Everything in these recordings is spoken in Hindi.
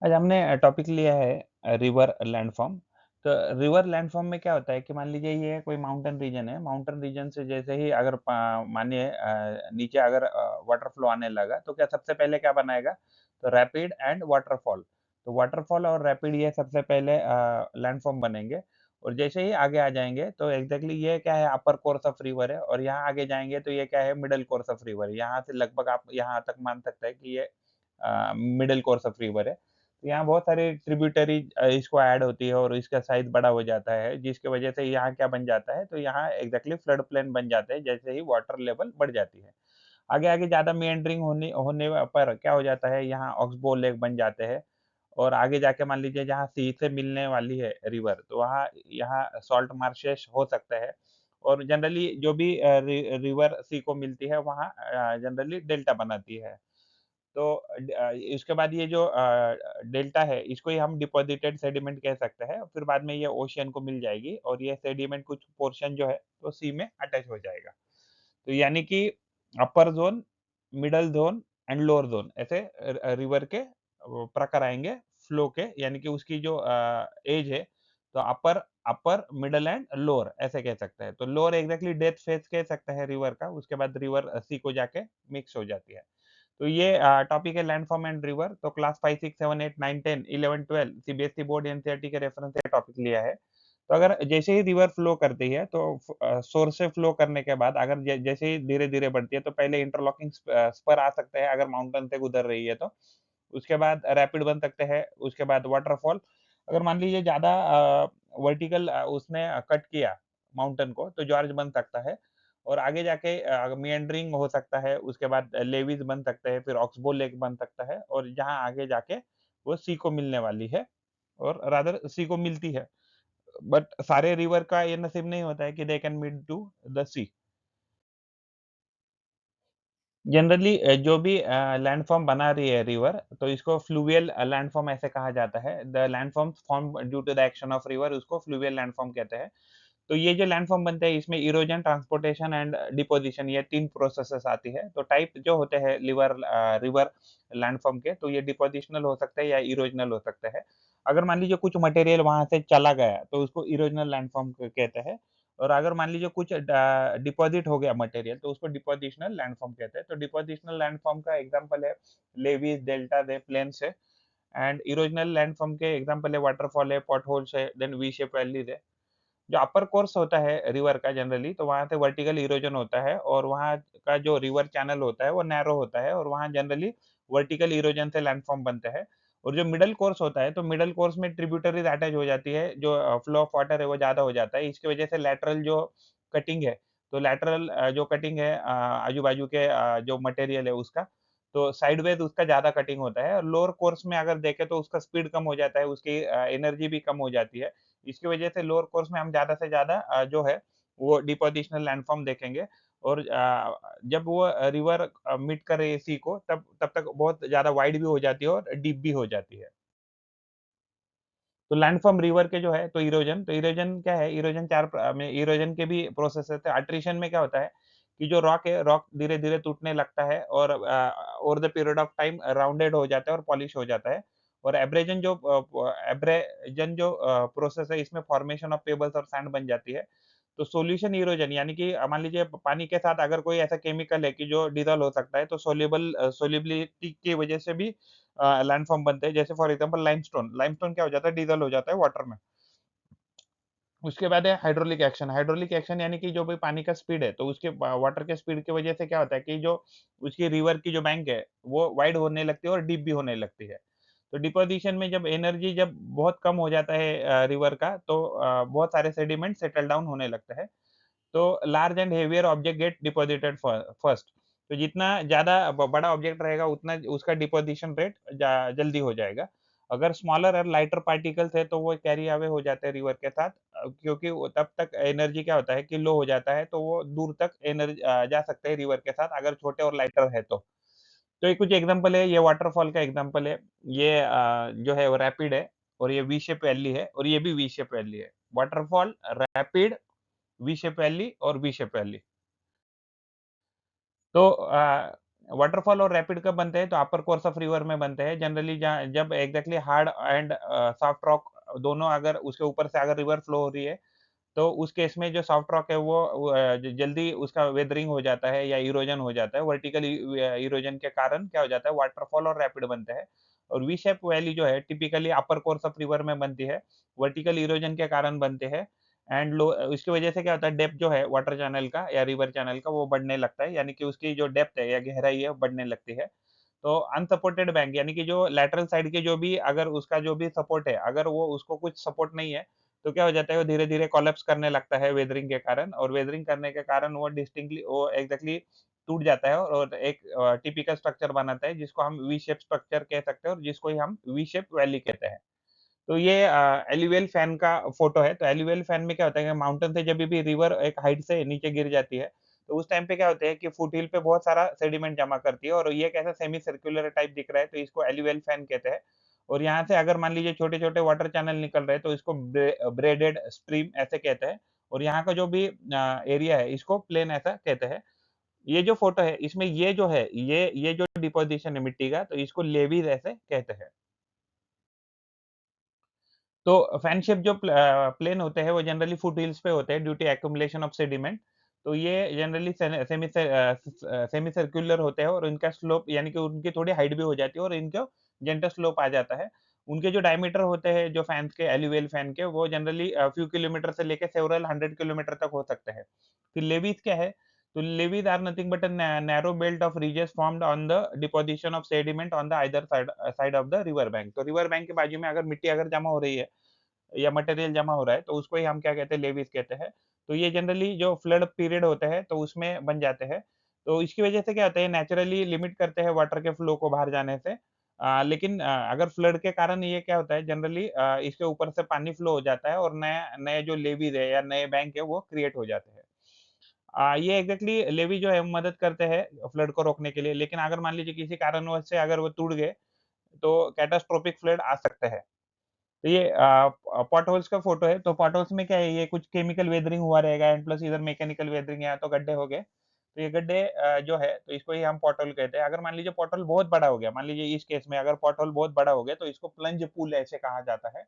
आज हमने टॉपिक लिया है रिवर लैंडफॉर्म। तो रिवर लैंडफॉर्म में क्या होता है कि मान लीजिए ये कोई माउंटेन रीजन है, माउंटेन रीजन से जैसे ही अगर मानिए नीचे अगर वाटर फ्लो आने लगा तो क्या सबसे पहले क्या बनाएगा? तो रैपिड एंड वाटरफॉल। तो वाटरफॉल और रैपिड ये सबसे पहले लैंडफॉर्म बनेंगे और जैसे ही आगे आ जाएंगे तो एग्जैक्टली ये क्या है, अपर कोर्स ऑफ रिवर है और यहाँ आगे जाएंगे तो ये क्या है, मिडल कोर्स ऑफ रिवर है। यहाँ से लगभग आप यहाँ तक मान सकते हैं कि ये मिडल कोर्स ऑफ रिवर है। तो यहाँ बहुत सारे ट्रिब्यूटरी इसको ऐड होती है और इसका साइज़ बड़ा हो जाता है, जिसकी वजह से यहाँ क्या बन जाता है, तो यहाँ एग्ज़ैक्टली फ्लड प्लेन बन जाते हैं, जैसे ही वाटर लेवल बढ़ जाती है। आगे-आगे ज़्यादा मेंडरिंग होने होने पर क्या हो जाता है, यहाँ ऑक्सबो लेक बन जाते हैं और आगे जाके मान लीजिए जहाँ सी से मिलने वाली है रिवर, तो वहाँ यहाँ सॉल्ट मार्शेस हो सकता है और जनरली जो भी रिवर सी को मिलती है, वहाँ जनरली डेल्टा बनाती है। तो इसके बाद ये जो डेल्टा है, इसको ही हम डिपॉज़िटेड सेडिमेंट कह सकते हैं। फिर बाद में ये ओशियन को मिल जाएगी और ये सेडिमेंट कुछ पोर्शन जो है, वो सी में अटैच हो जाएगा। तो यानी कि upper zone, middle zone and lower zone ऐसे रिवर के प्रकार आएँगे फ्लो के, यानी कि उसकी जो एज है, तो अपर अपर, मिडल एंड लोअर ऐसे कह सकते हैं। तो लोअर एग्ज़ैक्टली डेथ फेज़ कह सकते हैं रिवर का, उसके बाद रिवर सी को जाके मिक्स हो जाती है। तो ये टॉपिक है लैंडफॉर्म एंड रिवर। तो क्लास 5, 6, 7, 8, 9, 10, 11, 12 सीबीएसई बोर्ड एनसीईआरटी के रेफरेंस से टॉपिक लिया है। तो अगर जैसे ही रिवर फ्लो करती है तो सोर्स से फ्लो करने के बाद अगर जैसे ही धीरे-धीरे बढ़ती है तो पहले इंटरलॉकिंग स्पर आ सकते हैं अगर माउंटेन से गुजर रही है तो। उसके बाद रैपिड बन सकते हैं, उसके बाद वाटरफॉल। अगर मान लीजिए ज़्यादा वर्टिकल उसने कट किया माउंटेन को तो जॉर्ज बन सकता है और आगे जाके मेंडरिंग हो सकता है, उसके बाद लेवीज़ बन सकते हैं, फिर ऑक्सबो लेक बन सकता है और जहाँ आगे जाके वो सी को मिलने वाली है और रादर सी को मिलती है। बट सारे रिवर का ये नसीब नहीं होता है कि they can meet to the sea. Generally जो भी लैंडफॉर्म बना रही है रिवर, तो इसको फ्लूवियल लैंडफॉर्म ऐसे कहा जाता है। The landform form due to the action of river, उसको फ्लूवियल लैंडफॉर्म कहते हैं। तो ये जो लैंडफॉर्म बनते हैं इसमें इरोजन, ट्रांसपोर्टेशन एंड डिपोजिशन ये 3 प्रोसेसेस आती है। तो टाइप जो होते हैं रिवर लैंडफॉर्म के, तो ये डिपोजिशनल हो सकते हैं या इरोजनल हो सकते हैं। अगर मान लीजिए कुछ मटेरियल वहाँ से चला गया, तो उसको इरोजनल लैंडफॉर्म कहते हैं और अगर मान लीजिए कुछ डिपॉज़िट हो गया मटेरियल, तो उसको डिपोजिशनल लैंडफॉर्म कहते हैं। तो डिपोजिशनल लैंडफॉर्म का एग्ज़ाम्पल है लेवीज़, डेल्टास है, प्लेन्स है एंड इरोजनल लैंडफॉर्म के एग्ज़ाम्पल है वाटरफॉल है, पॉटहोल्स है, देन वी शेप वैलीज़ है। जो अपर कोर्स होता है रिवर का जनरली, तो वहाँ से वर्टिकल इरोजन होता है और वहाँ का जो रिवर चैनल होता है वो नैरो होता है और वहाँ जनरली वर्टिकल इरोजन से लैंडफॉर्म बनते हैं। और जो मिडल कोर्स होता है, तो मिडल कोर्स में ट्रिब्यूटरीज़ अटैच हो जाती है, जो फ्लो ऑफ वाटर है वो ज़्यादा हो जाता है। इसकी वजह से लैटरल जो कटिंग है, तो लैटरल जो कटिंग है आजू-बाजू के जो मटेरियल है उसका, तो साइडवेज़ उसका ज़्यादा कटिंग होता है और लोअर कोर्स में अगर देखें तो उसका स्पीड कम हो जाता है, उसकी एनर्जी भी कम हो जाती है। इसकी वजह से लोअर कोर्स में हम ज़्यादा से ज़्यादा जो है वो डिपोजिशनल लैंडफॉर्म देखेंगे और जब वो रिवर मीट करे सी को तब तक बहुत ज़्यादा वाइड भी हो जाती है और डीप भी हो जाती है। तो लैंडफॉर्म रिवर के जो है तो इरोजन क्या है? इरोजन 4 में इरोजन के भी प्रोसेस होते हैं। अट्रिशन में क्या होता है कि जो रॉक है, रॉक धीरे-धीरे टूटने लगता है और over the period of time rounded हो जाता है और पॉलिश हो जाता है। और एब्रेजन जो प्रोसेस है इसमें फॉर्मेशन ऑफ पेबल्स और सैंड बन जाती है। तो सॉल्यूशन इरोजन यानी कि मान लीजिए पानी के साथ अगर कोई ऐसा केमिकल है कि जो डिसॉल्व हो सकता है, तो सोल्युबिलिटी की वजह से भी लैंडफॉर्म बनते हैं। जैसे फॉर एग्जांपल लाइमस्टोन, लाइमस्टोन क्या हो जाता है, डिसॉल्व हो जाता है वाटर में। उसके बाद है हाइड्रोलिक एक्शन। हाइड्रोलिक एक्शन यानी कि जो भी पानी का स्पीड है, तो उसके वाटर के स्पीड की वजह से क्या होता है कि जो उसकी रिवर की जो बैंक है, वो वाइड होने लगती है और डीप भी होने लगती है। तो डिपोजिशन में जब बहुत कम हो जाता है रिवर का, तो बहुत सारे सेडिमेंट सेटल डाउन होने लगते हैं। तो large and heavier object get deposited first. तो जितना ज़्यादा बड़ा ऑब्जेक्ट रहेगा उतना उसका डिपोजिशन रेट जल्दी हो जाएगा। अगर स्मॉलर और लाइटर पार्टिकल्स है तो वो कैरी अवे हो जाते हैं रिवर के साथ, क्योंकि वो तब तक एनर्जी क्या होता है कि लो हो जाता है, तो वो दूर तक जा सकते हैं रिवर के साथ अगर छोटे और लाइटर है तो। तो ये कुछ एग्जांपल है, ये वाटरफॉल का एग्जांपल है। ये जो है वो रैपिड है और ये वी शेप वैली है और ये भी वी शेप वैली है। Waterfall, rapid, V shape valley और वी शेप वैली। तो वाटरफॉल और रैपिड कब बनते हैं? तो अपर कोर्स ऑफ रिवर में बनते हैं। जनरली जहाँ जब exactly hard and soft rock दोनों अगर उसके ऊपर से अगर रिवर फ्लो हो रही है, तो उस केस में जो सॉफ्ट रॉक है वो जल्दी उसका वेदरिंग हो जाता है या इरोजन हो जाता है। वर्टिकल इरोजन के कारण क्या हो जाता है, वाटरफॉल और रैपिड बनते हैं। और वी शेप वैली जो है typically upper course of river में बनती है, वर्टिकल इरोजन के कारण बनते हैं। एंड लो इसकी वजह से क्या होता है, डेप्थ जो है वाटर चैनल का या रिवर चैनल का वो बढ़ने लगता है, यानी कि उसकी जो डेप्थ है या गहराई है वो बढ़ने लगती है। तो अनसपोर्टेड बैंक यानी कि जो लैटरल साइड के जो भी अगर उसका जो भी सपोर्ट है, अगर वो उसको कुछ सपोर्ट नहीं है, तो क्या हो जाता है वो धीरे-धीरे कोलैप्स करने लगता है वेदरिंग के कारण, और वेदरिंग करने के कारण वो एग्ज़ैक्टली टूट जाता है और एक टिपिकल स्ट्रक्चर बनाता है जिसको हम वी शेप स्ट्रक्चर कह सकते हैं और जिसको ही हम वी शेप वैली कहते हैं। तो ये एलुवियल फैन का फ़ोटो है। तो एलुवियल फैन में क्या होता है कि माउंटेन से जभी भी रिवर एक हाइट से नीचे गिर जाती है, तो उस टाइम पे क्या होता है कि फुटहिल पे बहुत सारा सेडिमेंट जमा करती है और ये कैसा सेमी सर्कुलर टाइप दिख रहा है, तो इसको एलुवियल फैन कहते हैं। और यहाँ से अगर मान लीजिए छोटे-छोटे वाटर चैनल निकल रहे हैं, तो इसको ब्रेडेड स्ट्रीम ऐसे कहते हैं। और यहाँ का जो भी एरिया है, इसको प्लेन ऐसा कहते हैं। ये जो फ़ोटो है, इसमें ये जो है, ये जो डिपोज़िशन है मिट्टी का, तो इसको लेवीज़ ऐसे कहते हैं। तो फैन शेप जो प्लेन होते हैं वो जनरली फुट हिल्स पे होते हैं due to accumulation of sediment. तो ये जनरली सेमी सर्कुलर होते हैं और इनका स्लोप यानी कि उनकी थोड़ी हाइट भी हो जाती है और इनको जेंटल स्लोप आ जाता है। उनके जो डायमीटर होते हैं जो फैन्स के एलुवियल फैन के वो जनरली फ्यू किलोमीटर से लेके सेवरल 100 किलोमीटर तक हो सकते हैं। फिर लेवीज क्या है? तो levees are nothing but a narrow belt of ridges formed on the deposition of sediment on the either side of the river bank. तो रिवर बैंक के बाजू में अगर मिट्टी अगर जमा हो रही है या मटेरियल जमा हो रहा है, तो उसको ही हम क्या कहते हैं, लेवीज कहते हैं। तो ये जनरली जो फ्लड पीरियड होता है, तो उसमें बन जाते हैं। तो इसकी वजह से क्या होता है, नेचुरली लिमिट करते हैं वाटर के फ्लो को बाहर जाने से। लेकिन अगर फ्लड के कारण ये क्या होता है जनरली इसके ऊपर से पानी फ्लो हो जाता है और नया नए जो लेवीज है या नए बैंक है वो क्रिएट हो जाते हैं। ये एग्ज़ैक्टली लेवी जो है मदद करते हैं फ्लड को रोकने के लिए, लेकिन अगर मान लीजिए किसी कारणवश से अगर वो टूट गए, तो कैटास्ट्रोफिक फ्लड आ सकते हैं। तो ये पॉट होल्स का फ़ोटो है, तो पॉट होल्स में क्या है, ये कुछ केमिकल वेदरिंग हुआ रहेगा एंड प्लस इधर मैकेनिकल वेदरिंग है, तो गड्ढे हो गए। तो ये गड्ढे जो है, तो इसको ही हम पॉट होल कहते हैं। अगर मान लीजिए पॉट होल बहुत बड़ा हो गया, मान लीजिए इस केस में अगर पॉट होल बहुत बड़ा हो गया, तो इसको प्लंज पूल ऐसे कहा जाता है।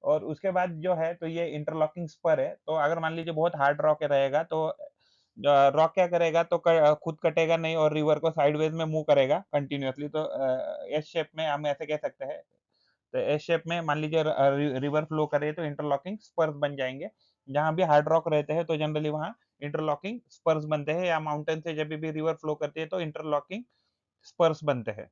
और उसके बाद जो है, तो ये इंटरलॉकिंग स्पर है, तो अगर मान लीजिए बहुत हार्ड रॉक रहेगा, तो रॉक क्या करेगा, तो खुद कटेगा नहीं और रिवर को साइडवेज़ में मूव करेगा कंटीन्यूअसली, तो एस शेप में हम ऐसे कह सकते हैं। तो एस शेप में मान लीजिए रिवर फ्लो करे तो इंटरलॉकिंग स्पर्स बन जाएँगे। जहाँ भी हार्ड रॉक रहते हैं तो जनरली वहाँ इंटरलॉकिंग स्पर्स बनते हैं, या माउंटेन से जब भी रिवर फ्लो करती है तो इंटरलॉकिंग स्पर्स बनते हैं।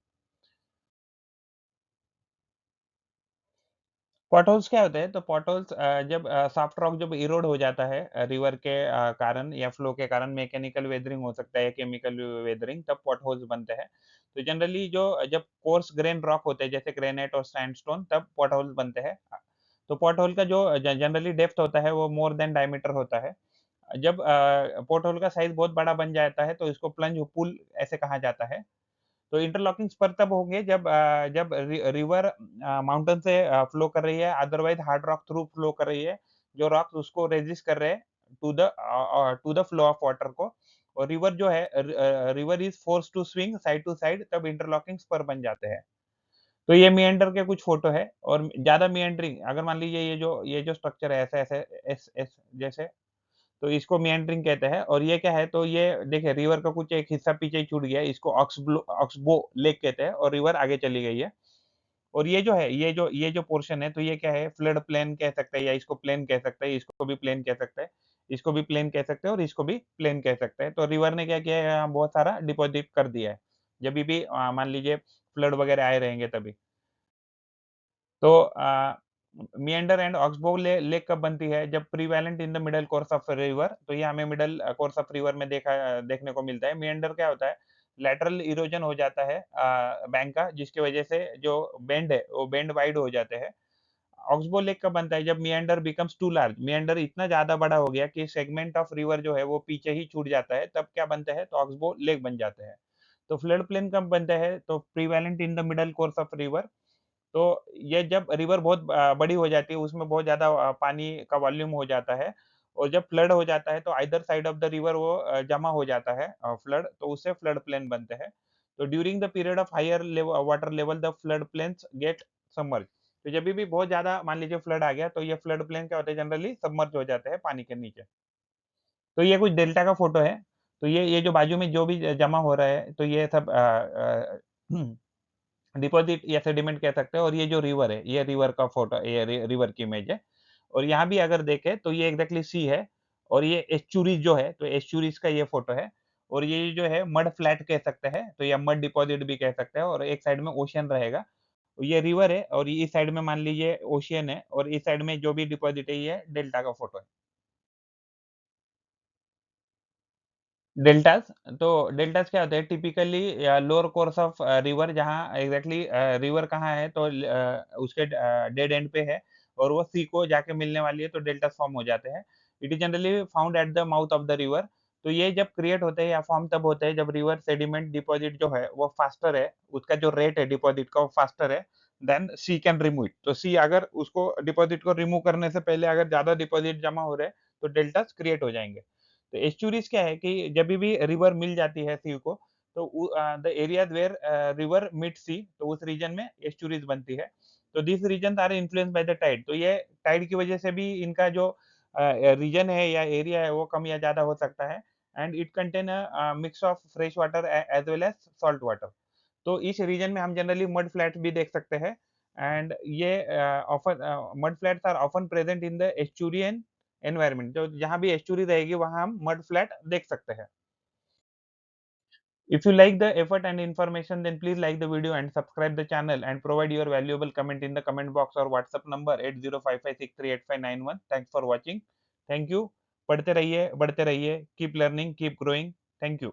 पॉटहोल्स क्या होते हैं? तो पॉटहोल्स जब सॉफ्ट रॉक जब इरोड हो जाता है रिवर के कारण या फ्लो के कारण, मैकेनिकल वेदरिंग हो सकता है, केमिकल वेदरिंग, तब पॉटहोल्स बनते हैं। तो जनरली जो जब कोर्स ग्रेन रॉक होते हैं जैसे ग्रेनाइट और सैंडस्टोन, तब पॉटहोल्स बनते हैं। तो पॉटहोल का जो जनरली डेप्थ होता है वो मोर देन डायमीटर होता है। जब पॉटहोल का साइज़ बहुत बड़ा बन जाता है तो इसको प्लंज पूल ऐसे कहा जाता है। तो इंटरलॉकिंग स्पर तब होंगे जब रिवर माउंटेन से फ्लो कर रही है, otherwise hard rock through flow कर रही है, जो रॉक्स उसको रेजिस्ट कर रहे हैं to the flow of water को। और रिवर जो है, river is force to swing side to side, तब इंटरलॉकिंग स्पर बन जाते हैं। तो ये मिएंडर के कुछ फोटो है, और ज्यादा मिएंडरिंग अगर मान लीजिए ये जो स्ट्रक्चर है ऐसे ऐसे एस एस जैसे, तो इसको मेंडरिंग कहते हैं। और ये क्या है, तो ये देखिए रिवर का कुछ एक हिस्सा पीछे ही छूट गया है, इसको ऑक्सबो लेक कहते हैं और रिवर आगे चली गई है। और ये जो है, ये जो पोर्शन है, तो ये क्या है, फ्लड प्लेन कह सकते हैं या इसको प्लेन कह सकते हैं, इसको भी प्लेन कह सकते हैं, इसको भी प्लेन कह सकते हैं और इसको भी प्लेन कह सकते हैं। तो रिवर ने क्या किया है, यहाँ बहुत सारा डिपॉजिट कर दिया है। जभी भी मान लीजिए फ्लड वगैरह आए रहेंगे तभी। तो मिएंडर एंड ऑक्सबो लेक कब बनती है? जब prevalent in the middle course of river, तो ये हमें मिडल कोर्स ऑफ रिवर में देखने को मिलता है। मिएंडर क्या होता है? लैटरल इरोजन हो जाता है बैंक का, जिसकी वजह से जो बेंड है वो बेंड वाइड हो जाते हैं। ऑक्सबो लेक कब बनता है? जब मिएंडर बिकम्स टू लार्ज, मिएंडर इतना ज्यादा बड़ा हो गया कि सेगमेंट ऑफ रिवर जो है वो पीछे ही छूट जाता है, तब क्या बनते हैं? तो ऑक्सबो लेक बन जाते हैं। तो फ्लड प्लेन कब बनते हैं? तो prevalent in the middle course of river. तो ये जब रिवर बहुत बड़ी हो जाती है, उसमें बहुत ज़्यादा पानी का वॉल्यूम हो जाता है, और जब फ्लड हो जाता है तो either side of the river वो जमा हो जाता है फ्लड, तो उससे फ्लड प्लेन बनते हैं। तो during the period of higher water level the flood plains get submerge. तो जब भी बहुत ज़्यादा मान लीजिए फ्लड आ गया, तो ये फ्लड प्लेन क्या होते हैं, जनरली सबमर्ज हो जाते हैं पानी के नीचे। तो ये कुछ डेल्टा का फ़ोटो है। तो ये जो बाजू में जो भी जमा हो रहा है, तो ये सब डिपॉज़िट या सेडिमेंट कह सकते हैं, और ये जो रिवर है, ये रिवर का फ़ोटो, ये रिवर की इमेज है। और यहाँ भी अगर देखें तो ये एग्ज़ैक्टली सी है, और ये एस्चुरीज़ जो है, तो एस्चुरीज़ का ये फ़ोटो है। और ये जो है मड फ्लैट कह सकते हैं, तो या मड डिपॉज़िट भी कह सकते हैं, और एक साइड में ओशन रहेगा। ये रिवर है, और इस साइड में मान लीजिए ओशियन है, और इस साइड में जो भी डिपॉज़िट है, ये डेल्टा का फ़ोटो है। डेल्टास, तो डेल्टास क्या होते हैं, typically lower course of river, जहाँ एग्जैक्टली रिवर कहाँ है, तो उसके डेड एंड पे है, और वो सी को जाके मिलने वाली है, तो डेल्टास फॉर्म हो जाते हैं। It is generally found at the mouth of the river. तो ये जब क्रिएट होते हैं या फॉर्म तब होते हैं जब रिवर सेडिमेंट डिपॉजिट जो है वो फास्टर है, उसका जो रेट है डिपॉजिट का वो फास्टर है then sea can remove it. तो सी अगर उसको डिपॉजिट को रिमूव करने से पहले अगर ज्यादा डिपॉजिट जमा हो रहे हैं, तो डेल्टास क्रिएट हो जाएंगे। तो एस्चुरीज क्या है कि जब भी रिवर मिल जाती है सी को, तो the areas where river meet sea, तो उस रीजन में एस्चुरीज बनती है। तो this region are influence by the tide. तो ये टाइड की वजह से भी इनका जो रीजन है या एरिया है वो कम या ज्यादा हो सकता है। And it contain mix of fresh water as well as salt water. तो इस रीजन में हम जनरली मड फ्लैट भी देख सकते हैं। एंड ये often mud flats are often present in the estuarine environment. जो जहाँ भी एस्चुरी रहेगी वहाँ हम मड फ्लैट देख सकते हैं। If you like the effort and information, then please like the video and subscribe the channel and provide your valuable comment in the comment box or WhatsApp number 8055638591। Thanks for watching। Thank you। पढ़ते रहिए, बढ़ते रहिए। Keep learning, keep growing। Thank you।